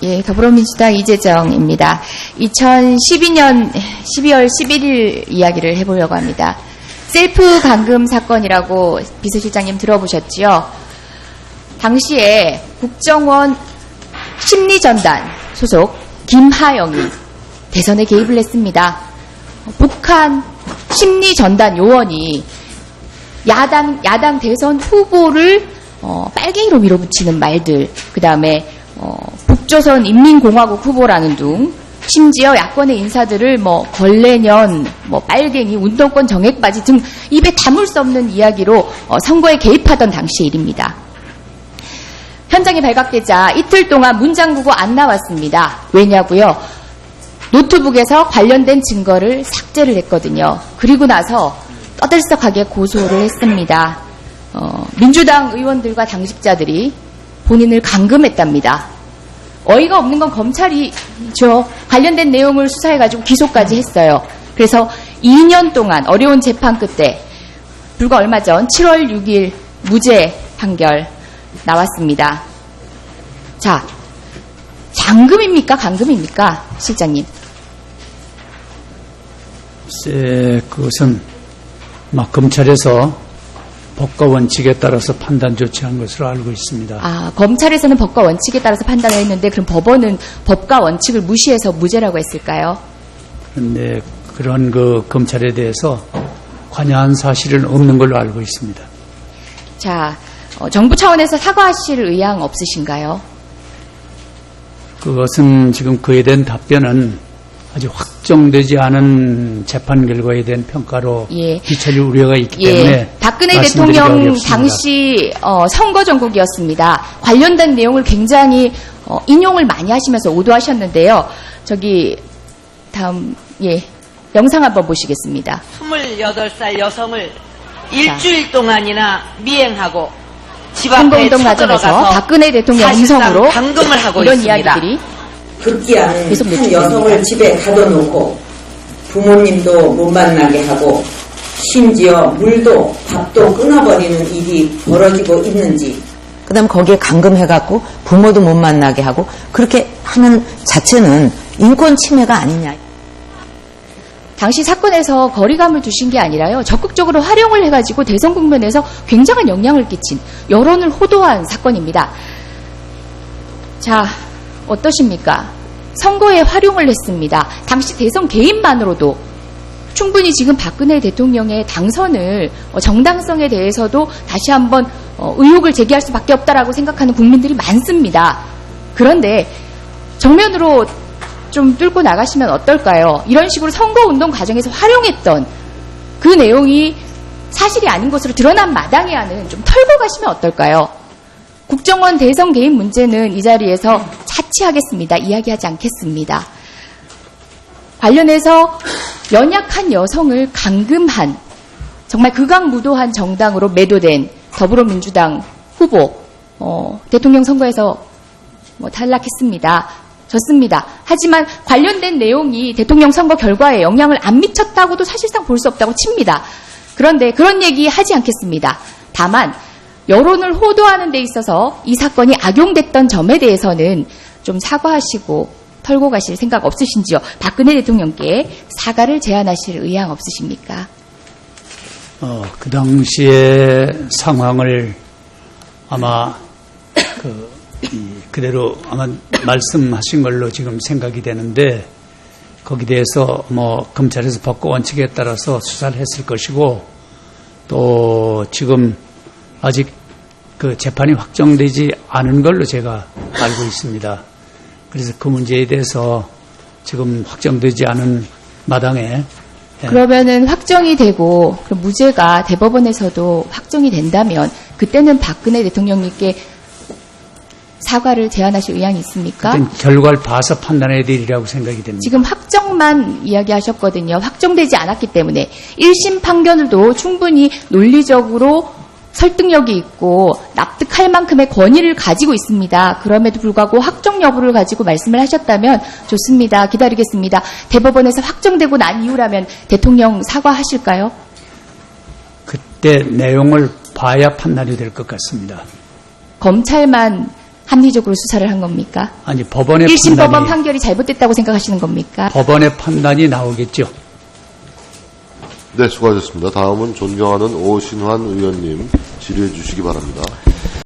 예, 더불어민주당 이재정입니다. 2012년 12월 11일 이야기를 해보려고 합니다. 셀프 감금 사건이라고 비서실장님 들어보셨지요? 당시에 국정원 심리전단 소속 김하영이 대선에 개입을 했습니다. 북한 심리전단 요원이 야당 대선 후보를 빨갱이로 밀어붙이는 말들, 그 다음에 북조선 인민공화국 후보라는 둥, 심지어 야권의 인사들을 걸레년, 빨갱이, 운동권 정액바지 등 입에 담을 수 없는 이야기로 선거에 개입하던 당시의 일입니다. 현장에 발각되자 이틀 동안 문 잠그고 안 나왔습니다. 왜냐고요? 노트북에서 관련된 증거를 삭제를 했거든요. 그리고 나서 떠들썩하게 고소를 했습니다. 민주당 의원들과 당직자들이 본인을 감금했답니다. 어이가 없는 건 검찰이죠. 관련된 내용을 수사해가지고 기소까지 했어요. 그래서 2년 동안 어려운 재판 끝에 불과 얼마 전 7월 6일 무죄 판결 나왔습니다. 자, 잠금입니까? 감금입니까? 실장님. 글쎄, 그것은 검찰에서 법과 원칙에 따라서 판단 조치한 것으로 알고 있습니다. 아, 검찰에서는 법과 원칙에 따라서 판단을 했는데 그럼 법원은 법과 원칙을 무시해서 무죄라고 했을까요? 그런데 그런 검찰에 대해서 관여한 사실은 없는 걸로 알고 있습니다. 자, 정부 차원에서 사과하실 의향 없으신가요? 그것은 지금 그에 대한 답변은 아직 확정되지 않은 재판 결과에 대한 평가로 비춰질 우려가 있기 때문에 박근혜 대통령 당시 선거 전국이었습니다. 관련된 내용을 굉장히 인용을 많이 하시면서 오도하셨는데요. 다음 영상 한번 보시겠습니다. 28살 여성을 일주일 동안이나 미행하고 집 앞에 선거운동 과정에서 박근혜 대통령 음성으로 감금을 하고 이런 있습니다. 이야기들이 급기야는 한 여성을 집에 가둬놓고 부모님도 못 만나게 하고 심지어 물도 밥도 끊어버리는 일이 벌어지고 있는지, 그다음 거기에 감금해갖고 부모도 못 만나게 하고 그렇게 하는 자체는 인권 침해가 아니냐. 당시 사건에서 거리감을 두신 게 아니라요, 적극적으로 활용을 해가지고 대선 국면에서 굉장한 영향을 끼친, 여론을 호도한 사건입니다. 자, 어떠십니까? 선거에 활용을 했습니다. 당시 대선 개입만으로도 충분히 지금 박근혜 대통령의 당선을 정당성에 대해서도 다시 한번 의혹을 제기할 수밖에 없다라고 생각하는 국민들이 많습니다. 그런데 정면으로 좀 뚫고 나가시면 어떨까요? 이런 식으로 선거운동 과정에서 활용했던 그 내용이 사실이 아닌 것으로 드러난 마당에야는 좀 털고 가시면 어떨까요? 국정원 대선 개입 문제는 이 자리에서 차치하겠습니다. 이야기하지 않겠습니다. 관련해서 연약한 여성을 감금한, 정말 극악무도한 정당으로 매도된 더불어민주당 후보, 대통령 선거에서 탈락했습니다. 졌습니다. 하지만 관련된 내용이 대통령 선거 결과에 영향을 안 미쳤다고도 사실상 볼 수 없다고 칩니다. 그런데 그런 얘기 하지 않겠습니다. 다만 여론을 호도하는 데 있어서 이 사건이 악용됐던 점에 대해서는 좀 사과하시고 털고 가실 생각 없으신지요? 박근혜 대통령께 사과를 제안하실 의향 없으십니까? 그 당시의 상황을 아마 그대로 아마 말씀하신 걸로 지금 생각이 되는데, 거기에 대해서 검찰에서 법과 원칙에 따라서 수사를 했을 것이고, 또 지금 아직 그 재판이 확정되지 않은 걸로 제가 알고 있습니다. 그래서 그 문제에 대해서 지금 확정되지 않은 마당에 그러면은 확정이 되고 그럼 무죄가 대법원에서도 확정이 된다면 그때는 박근혜 대통령님께 사과를 제안하실 의향이 있습니까? 그땐 결과를 봐서 판단해야 되리라고 생각이 됩니다. 지금 확정만 이야기하셨거든요. 확정되지 않았기 때문에 1심 판결도 충분히 논리적으로 설득력이 있고 납득할 만큼의 권위를 가지고 있습니다. 그럼에도 불구하고 확정 여부를 가지고 말씀을 하셨다면 좋습니다. 기다리겠습니다. 대법원에서 확정되고 난 이후라면 대통령 사과하실까요? 그때 내용을 봐야 판단이 될 것 같습니다. 검찰만 합리적으로 수사를 한 겁니까? 아니, 법원의 1심 법원 판단이, 판결이 잘못됐다고 생각하시는 겁니까? 법원의 판단이 나오겠죠. 네, 수고하셨습니다. 다음은 존경하는 오신환 의원님 질의해 주시기 바랍니다.